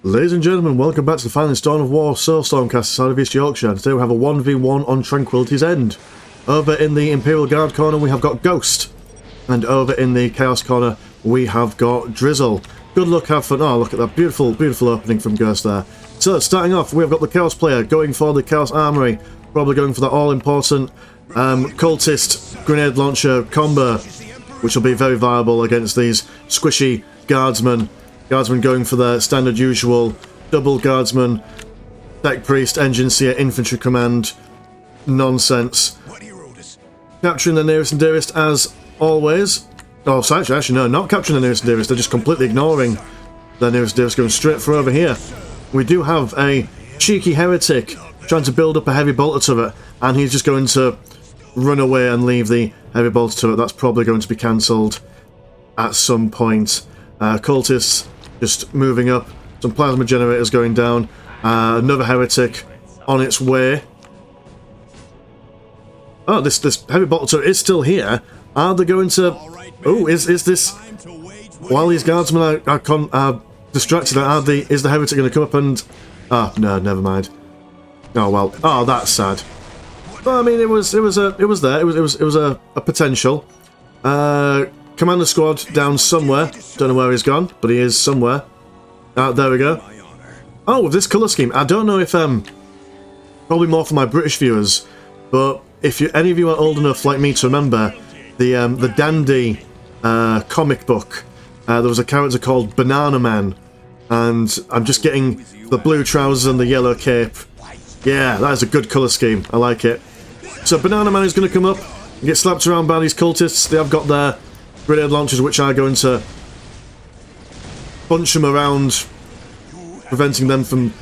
Ladies and gentlemen, welcome back to the final Storm of War Soulstorm cast side of East Yorkshire. Today we have a 1v1 on Tranquility's End. Over in the Imperial Guard corner we have got Ghost, and over in the Chaos corner we have got Drizzle. Good luck, have fun. Oh, look at that beautiful, beautiful opening from Ghost there. So, starting off, we've got the Chaos player going for the Chaos Armory, probably going for the all-important cultist grenade launcher combo, which will be very viable against these squishy guardsmen. Guardsmen going for their standard usual double guardsman, tech priest, engine seer, infantry command nonsense. Capturing the nearest and dearest as always. Oh, actually no, not capturing the nearest and dearest, they're just completely ignoring their nearest and dearest, going straight for over here. We do have a cheeky heretic trying to build up a heavy bolter turret, and he's just going to run away and leave the heavy bolter turret. That's probably going to be cancelled at some point. Cultists just moving up, some plasma generators going down, another heretic on its way. Oh, this heavy bolter turret is still here. Are they going to... Oh, is this... While these guardsmen are distracted, is the heretic going to come up and... Ah, no, never mind. Oh well. Oh, that's sad. But I mean, it was there. It was a potential. Commander squad down somewhere. Don't know where he's gone, but he is somewhere. There we go. Oh, with this colour scheme, I don't know if probably more for my British viewers, but if any of you are old enough like me to remember the Dandy comic book, there was a character called Banana Man, and I'm just getting the blue trousers and the yellow cape. Yeah, that is a good colour scheme. I like it. So Banana Man is going to come up and get slapped around by these cultists. They have got their grenade launchers, which are going to bunch them around, preventing them from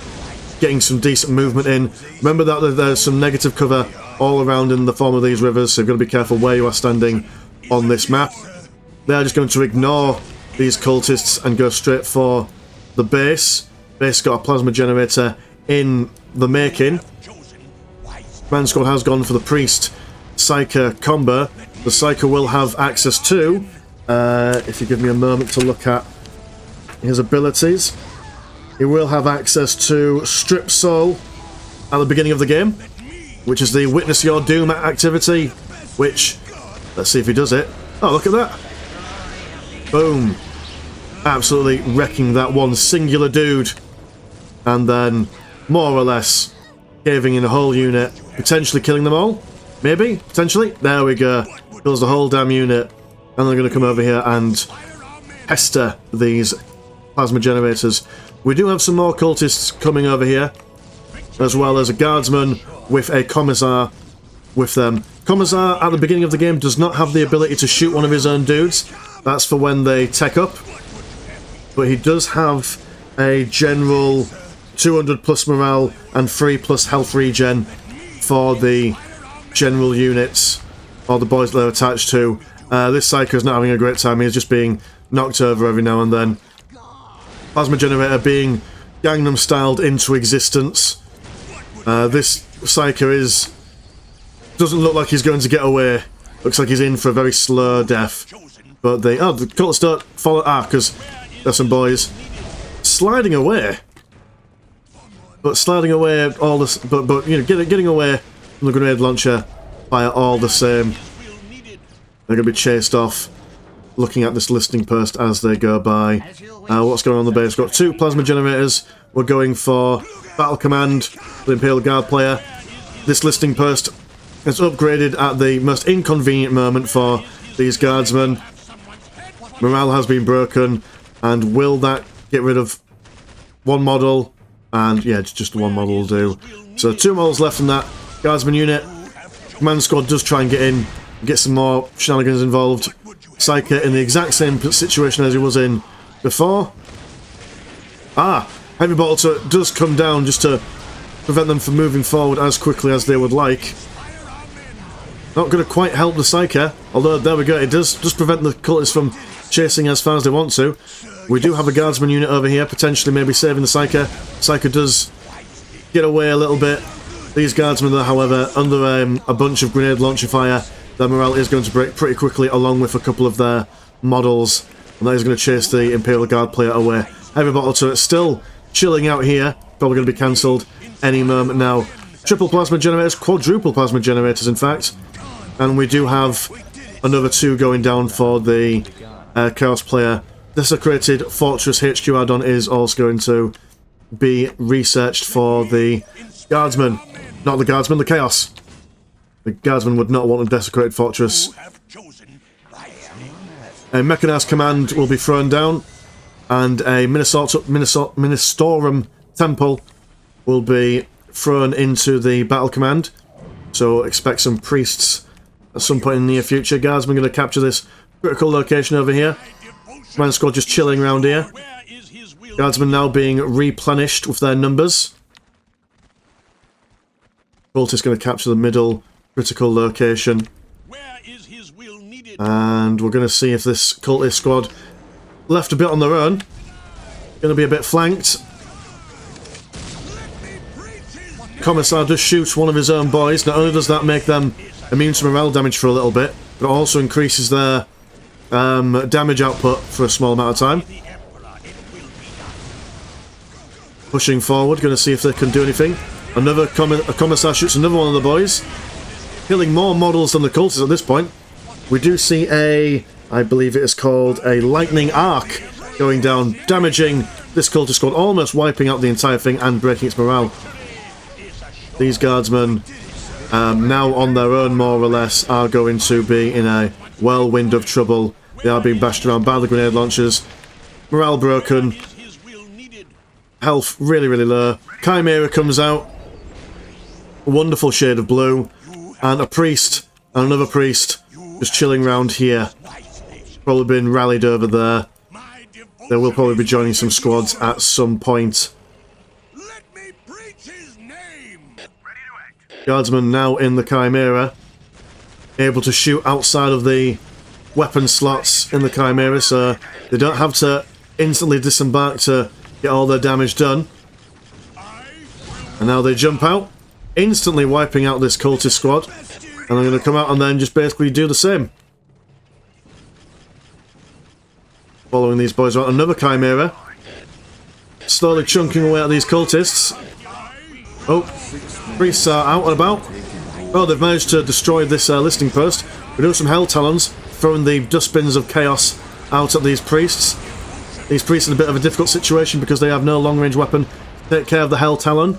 getting some decent movement in. Remember that there's some negative cover all around in the form of these rivers, so you've got to be careful where you are standing on this map. They're just going to ignore these cultists and go straight for the base. Base got a plasma generator in the making. Command squad has gone for the priest Psyker combo. The Psyker will have access to, if you give me a moment to look at his abilities, he will have access to Strip Soul at the beginning of the game, which is the Witness Your Doom activity, which, let's see if he does it. Oh, look at that. Boom. Absolutely wrecking that one singular dude. And then, more or less, caving in a whole unit, potentially killing them all. Maybe, potentially. There we go. Kills the whole damn unit. And they're going to come over here and pester these plasma generators. We do have some more cultists coming over here, as well as a guardsman with a commissar with them. Commissar, at the beginning of the game, does not have the ability to shoot one of his own dudes. That's for when they tech up. But he does have a general 200 plus morale and 3 plus health regen for the general units, or the boys that they're attached to. This Psycho is not having a great time. He's just being knocked over every now and then. Plasma generator being Gangnam styled into existence. This Psycho doesn't look like he's going to get away. Looks like he's in for a very slow death. But the cultists don't follow. Because there's some boys sliding away. But sliding away all this, but you know, getting away from the grenade launcher fire all the same. They're going to be chased off. Looking at this listing post as they go by. What's going on the base? We've got 2 plasma generators. We're going for Battle Command, the Imperial Guard player. This listing post is upgraded at the most inconvenient moment for these guardsmen. Morale has been broken, and will that get rid of one model? And yeah, just one model will do. So 2 models left in that guardsman unit. Command squad does try and get in, get some more shenanigans involved. Psyker in the exact same situation as he was in before. Heavy bolter turret does come down just to prevent them from moving forward as quickly as they would like. Not going to quite help the Psyker, although there we go, it does prevent the cultists from chasing as far as they want to. We do have a guardsman unit over here, potentially maybe saving the Psyker. Psyker does get away a little bit. These guardsmen, however, under a bunch of grenade launcher fire, their morale is going to break pretty quickly, along with a couple of their models, and that is going to chase the Imperial Guard player away. Heavy bottle turret still chilling out here. Probably going to be cancelled any moment now. Triple plasma generators, quadruple plasma generators, in fact. And we do have another 2 going down for the Chaos player. Desecrated Fortress HQ add-on is also going to be researched for the Guardsman. Not the Guardsman, the Chaos. The Guardsman would not want a Desecrated Fortress. A Mechanized Command will be thrown down, and a Ministorum Temple will be thrown into the Battle Command. So expect some Priests at some point in the near future. Guardsmen going to capture this critical location over here. Command Squad just chilling around here. Guardsmen now being replenished with their numbers. Cultist going to capture the middle critical location. And we're going to see if this Cultist squad, left a bit on their own, going to be a bit flanked. Commissar does shoot one of his own boys. Not only does that make them immune to morale damage for a little bit, but it also increases their damage output for a small amount of time. Pushing forward, going to see if they can do anything. A Commissar shoots another one of the boys, killing more models than the cultists at this point. We do see I believe it is called a Lightning Arc going down, damaging this cultist squad, almost wiping out the entire thing and breaking its morale. These guardsmen, now on their own more or less, are going to be in a whirlwind of trouble. They are being bashed around by the grenade launchers. Morale broken. Health really, really low. Chimera comes out. A wonderful shade of blue. And a priest, and another priest, just chilling around here. Probably been rallied over there. They will probably be joining some squads at some point. Guardsmen now in the Chimera, able to shoot outside of the weapon slots in the Chimera, so they don't have to instantly disembark to get all their damage done. And now they jump out, instantly wiping out this cultist squad, and they're going to come out and then just basically do the same. Following these boys around, another Chimera, slowly chunking away at these cultists. Oh, priests are out and about. Oh, they've managed to destroy this listing post. We do some Hell Talons, throwing the dustbins of chaos out at these priests. These priests are in a bit of a difficult situation because they have no long-range weapon to take care of the Hell Talon.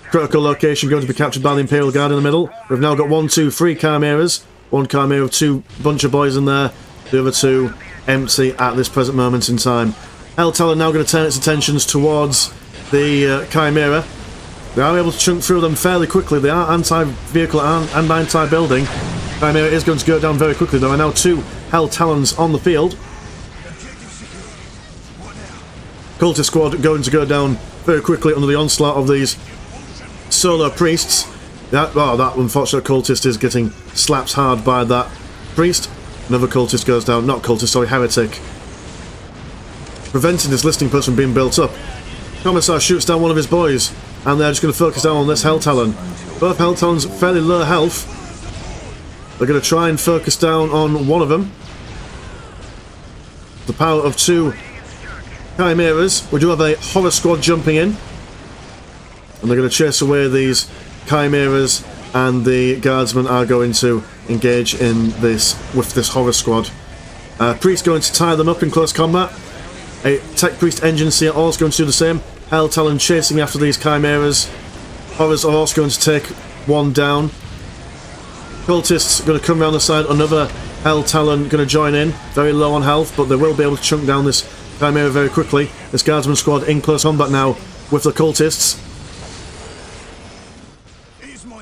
Critical location going to be captured by the Imperial Guard in the middle. We've now got 1, 2, 3 Chimeras. One Chimera with 2 bunch of boys in there. The other 2 empty at this present moment in time. Hell Talon now going to turn its attentions towards the Chimera. They are able to chunk through them fairly quickly. They are anti-vehicle and anti-building. Chimera is going to go down very quickly. There are now 2 Hell Talons on the field. Cultist squad going to go down very quickly under the onslaught of these solo priests. That unfortunate cultist is getting slapped hard by that priest. Another cultist goes down. Not cultist, sorry, heretic. Preventing this listing post from being built up. Commissar shoots down one of his boys, and they're just going to focus down on this Hell Talon. Both Hell Talons fairly low health. They're going to try and focus down on one of them. The power of 2 Chimeras. We do have a Horror Squad jumping in. And they're going to chase away these Chimeras, and the Guardsmen are going to engage in this with this Horror Squad. Priest going to tie them up in close combat. A Tech Priest Engine Seer also going to do the same. Hell Talon chasing after these Chimeras. Horrors are also going to take one down. Cultists going to come around the side. Another Hell Talon going to join in. Very low on health, but they will be able to chunk down this Chimera very quickly. This Guardsman squad in close combat now with the Cultists.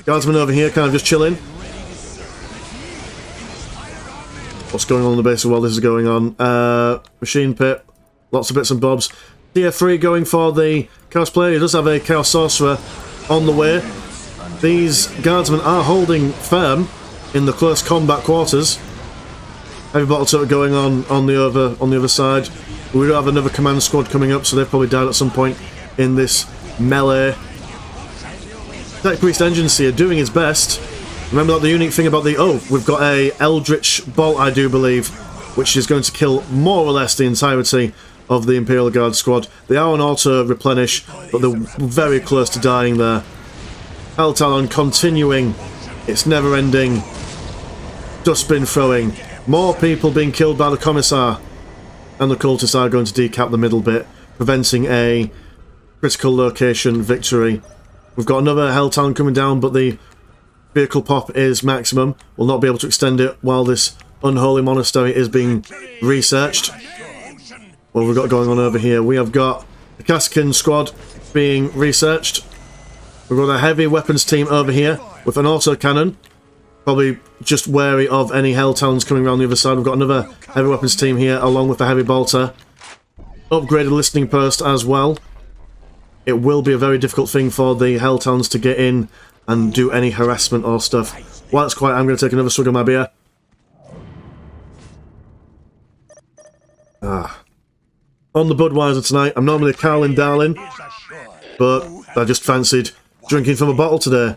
Guardsman over here kind of just chilling. What's going on in the base while this is going on? Machine Pit. Lots of bits and bobs. Tier 3 going for the Chaos player. He does have a Chaos Sorcerer on the way. These Guardsmen are holding firm in the close combat quarters. Heavy bottle turret going on the other side. We do have another command squad coming up, so they've probably died at some point in this melee. Tech Priest Engine Seer doing his best. Remember that the unique thing about the... Oh, we've got a Eldritch Bolt, I do believe, which is going to kill more or less the entirety of the Imperial Guard squad. They are on auto-replenish, but they're very close to dying there. Hell Talon continuing its never-ending dustbin throwing. More people being killed by the Commissar. And the cultists are going to decap the middle bit, preventing a critical location victory. We've got another Hell Talon coming down, but the vehicle pop is maximum. We'll not be able to extend it while this unholy monastery is being researched. What have we got going on over here? We have got the Kaskin squad being researched. We've got a heavy weapons team over here with an autocannon. Probably just wary of any Hell Talons coming around the other side. We've got another heavy weapons team here along with the heavy bolter. Upgraded listening post as well. It will be a very difficult thing for the Hell Talons to get in and do any harassment or stuff. While it's quiet, I'm going to take another swig of my beer. On the Budweiser tonight. I'm normally a Carlin darling, but I just fancied drinking from a bottle today.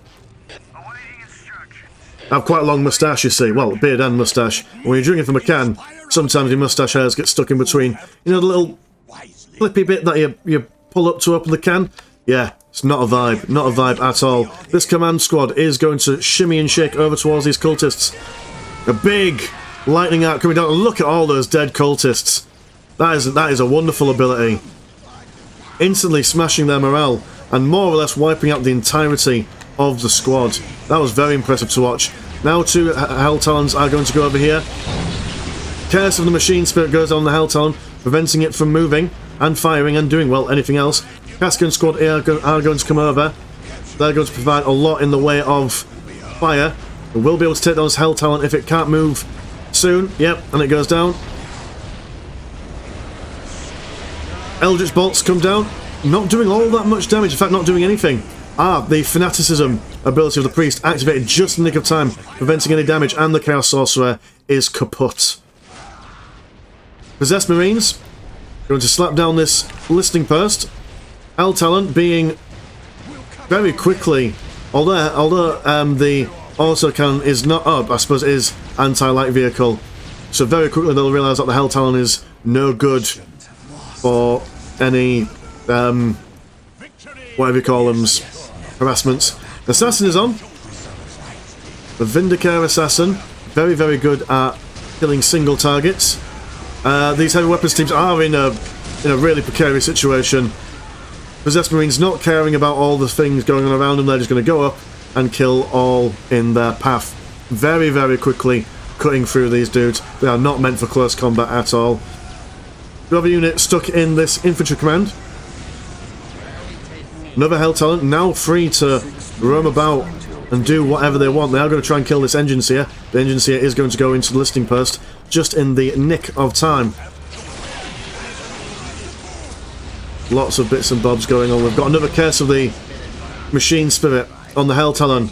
I have quite a long moustache, you see. Well, beard and moustache. When you're drinking from a can, sometimes your moustache hairs get stuck in between. You know the little flippy bit that you pull up to open the can? Yeah, it's not a vibe. Not a vibe at all. This command squad is going to shimmy and shake over towards these cultists. A big lightning arc coming down. And look at all those dead cultists. That is a wonderful ability. Instantly smashing their morale and more or less wiping out the entirety of the squad. That was very impressive to watch. Now two Hell Talons are going to go over here. Curse of the Machine Spirit goes on the Hell Talon, preventing it from moving and firing and doing, well, anything else. Kaskin squad are going to come over. They're going to provide a lot in the way of fire. We will be able to take down this Hell Talon if it can't move soon. Yep, and it goes down. Eldritch bolts come down. Not doing all that much damage, in fact not doing anything. The Fanaticism ability of the Priest activated just in the nick of time, preventing any damage, and the Chaos Sorcerer is kaput. Possessed Marines going to slap down this listening post. Hell Talon being very quickly, although the autocannon is not up, I suppose it is anti-light vehicle, so very quickly they'll realise that the Hell Talon is no good for any, whatever you call them, harassments. Assassin is on. The Vindicare Assassin, very, very good at killing single targets. These heavy weapons teams are in a really precarious situation. Possessed Marines not caring about all the things going on around them, they're just going to go up and kill all in their path. Very, very quickly cutting through these dudes. They are not meant for close combat at all. The other unit stuck in this infantry command. Another Hell Talon, now free to roam about and do whatever they want. They are going to try and kill this engine seer. The engine seer is going to go into the listening post just in the nick of time. Lots of bits and bobs going on. We've got another Curse of the Machine Spirit on the Hell Talon.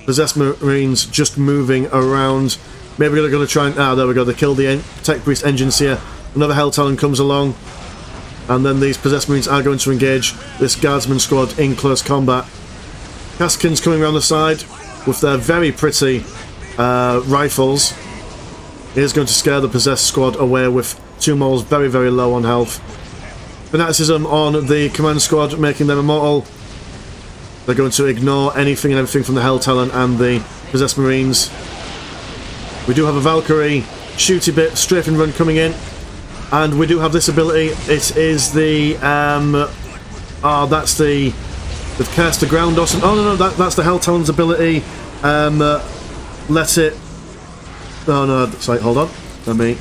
Possessed Marines just moving around. Maybe they're going to try and... there we go. They killed the Tech Priest engine seer. Another Hell Talon comes along. And then these Possessed Marines are going to engage this Guardsman squad in close combat. Kaskins coming around the side with their very pretty rifles. It is going to scare the Possessed squad away with two moles very, very low on health. Fanaticism on the command squad, making them immortal. They're going to ignore anything and everything from the Hell Talon and the Possessed Marines. We do have a Valkyrie shooty bit, strafing run coming in. And we do have this ability. It is the... that's the... With Curse to Ground or something. Oh, no, that's the Hell Talon's ability. Let it... Oh, no, sorry, hold on. Let me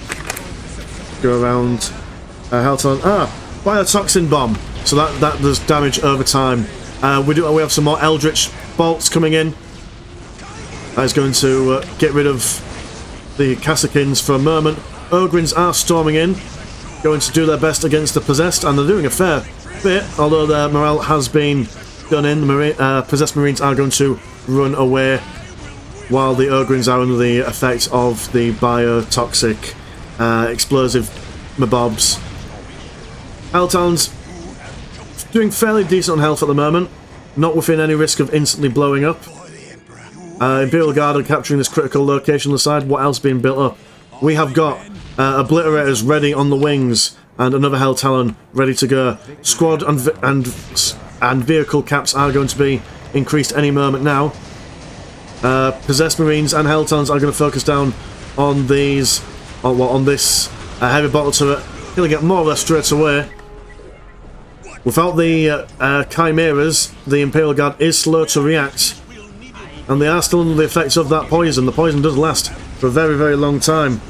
go around... Hell Talon... Biotoxin Bomb. So that does damage over time. We have some more Eldritch bolts coming in. That is going to get rid of the Kasakins for a moment. Ogrins are storming in, going to do their best against the Possessed, and they're doing a fair bit, although their morale has been done in. The Possessed Marines are going to run away, while the Ogrins are under the effect of the biotoxic explosive mabobs. Hell Talon's doing fairly decent on health at the moment, not within any risk of instantly blowing up. Imperial Guard are capturing this critical location on the side. What else being built up? We have got Obliterators ready on the wings, and another Hell Talon ready to go. Squad and vehicle caps are going to be increased any moment now. Possessed Marines and Hell Talons are going to focus down on these, on this heavy bottle turret, killing it more or less straight away. Without the Chimeras, the Imperial Guard is slow to react, and they are still under the effects of that poison. The poison does last for a very, very long time.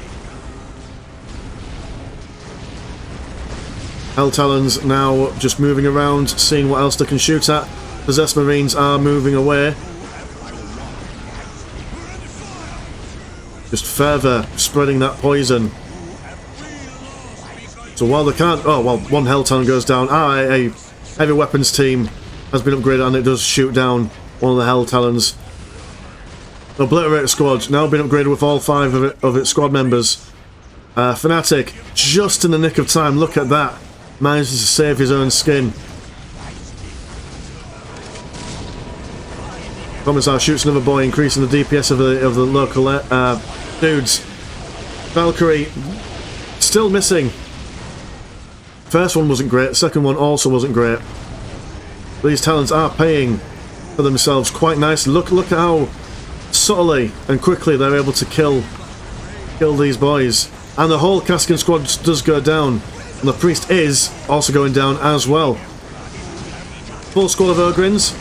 Hell Talons now just moving around, seeing what else they can shoot at. Possessed Marines are moving away. Just further spreading that poison. So while they can't... Oh, well, one Hell Talon goes down. A heavy weapons team has been upgraded and it does shoot down one of the Hell Talons. The Obliterator squad now been upgraded with all 5 of its squad members. Fanatic, just in the nick of time. Look at that. Manages to save his own skin. Commissar shoots another boy, increasing the DPS of the local dudes. Valkyrie still missing. First one wasn't great, second one also wasn't great. These Talons are paying for themselves quite nicely. Look at how subtly and quickly they're able to kill these boys. And the whole Kaskin squad does go down. And the Priest is also going down as well. Full squad of Ogrins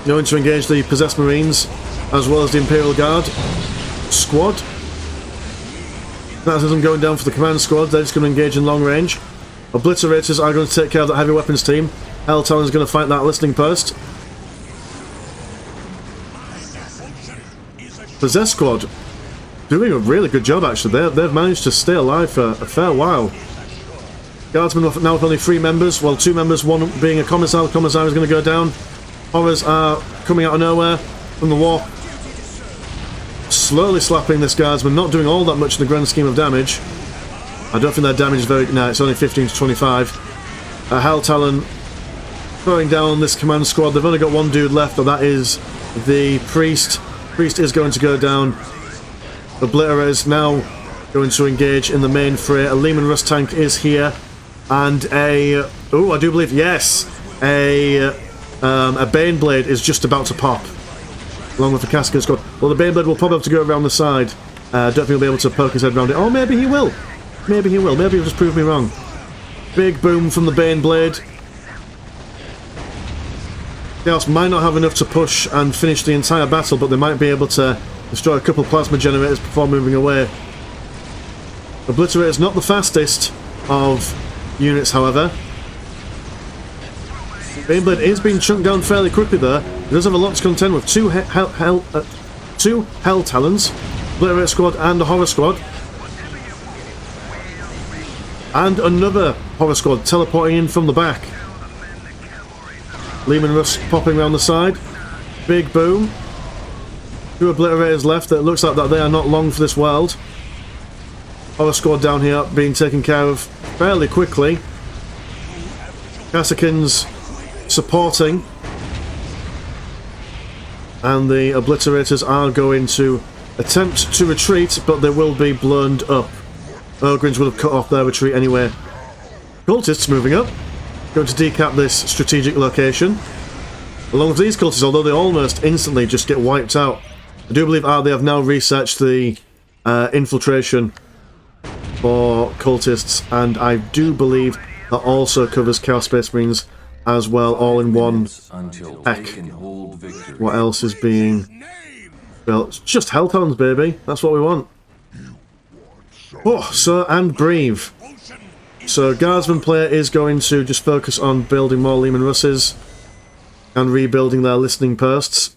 going to engage the Possessed Marines as well as the Imperial Guard squad. That isn't going down for the command squad, they're just going to engage in long range. Obliterators are going to take care of that heavy weapons team. Hell Talon is going to fight that listening post. Possessed squad doing a really good job actually. They've managed to stay alive for a fair while. Guardsmen now with only 3 members, well 2 members, one being a Commissar. The Commissar is going to go down. Horrors are coming out of nowhere from the warp. Slowly slapping this Guardsman, not doing all that much in the grand scheme of damage. I don't think their damage is very... No, it's only 15 to 25. Hell Talon throwing down this command squad. They've only got 1 dude left, but that is the Priest. Priest is going to go down. The Obliterator is now going to engage in the main fray. A Lehman Russ tank is here. And a... Oh, I do believe... Yes! A Baneblade is just about to pop. Along with the Kaskin squad. Well, the Baneblade will probably have to go around the side. Don't think he'll be able to poke his head around it. Oh, maybe he will. Maybe he will. Maybe he'll just prove me wrong. Big boom from the Baneblade. Chaos might not have enough to push and finish the entire battle, but they might be able to destroy a couple of plasma generators before moving away. Obliterator is not the fastest of units, however. Baneblade is being chunked down fairly quickly there. He does have a lot to contend with. 2 Hell Talons, Obliterator squad and a Horror squad. And another Horror squad teleporting in from the back. Lehman Russ popping around the side. Big boom. 2 Obliterators left. It looks like that they are not long for this world. Horror squad down here being taken care of fairly quickly. Kasakins supporting. And the Obliterators are going to attempt to retreat, but they will be blown up. Ogrins would have cut off their retreat anyway. Cultists moving up. Going to decap this strategic location. Along with these cultists, although they almost instantly just get wiped out. I do believe they have now researched the infiltration for cultists, and I do believe that also covers Chaos Space Marines as well, all in one pack. What else is being built? It's just Hell Talons, baby. That's what we want. Oh, so, and breathe. So, Guardsman player is going to just focus on building more Lehman Russes and rebuilding their listening posts.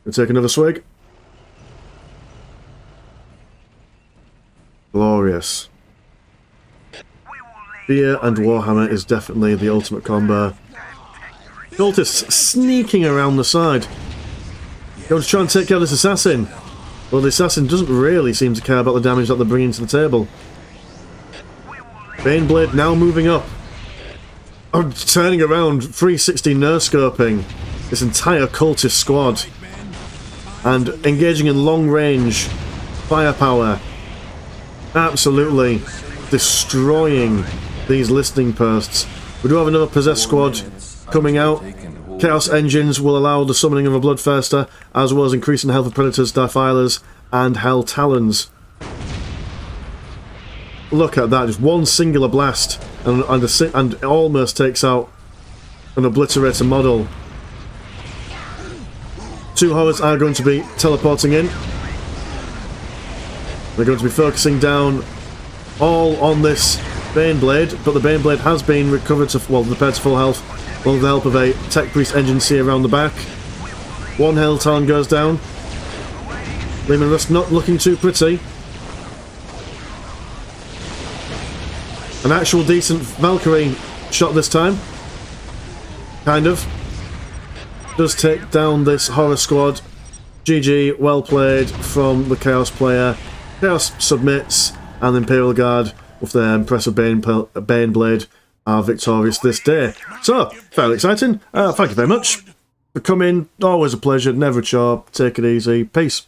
We'll take another swig. Glorious. Fear and Warhammer is definitely the ultimate combo. Cultists sneaking around the side. Going to try and take care of this assassin. Well, the assassin doesn't really seem to care about the damage that they're bringing to the table. Baneblade now moving up. Oh, turning around, 360 no-scoping this entire cultist squad. And engaging in long range firepower. Absolutely destroying these listening posts. We do have another possessed squad coming out. Chaos engines will allow the summoning of a Bloodthirster, as well as increasing the health of Predators, Defilers, and Hell Talons. Look at that, just one singular blast, and it almost takes out an Obliterator model. 2 horrors are going to be teleporting in. They're going to be focusing down all on this Baneblade, but the Baneblade has been recovered to, well, repaired to full health with the help of a Tech Priest Engine C around the back. 1 Hell Talon goes down. Leaving us not looking too pretty. An actual decent Valkyrie shot this time. Kind of. Does take down this horror squad. GG, well played from the Chaos player. Chaos submits, and the Imperial Guard, with their impressive Baneblade, are victorious this day. So, fairly exciting. Thank you very much for coming. Always a pleasure, never a chore. Take it easy. Peace.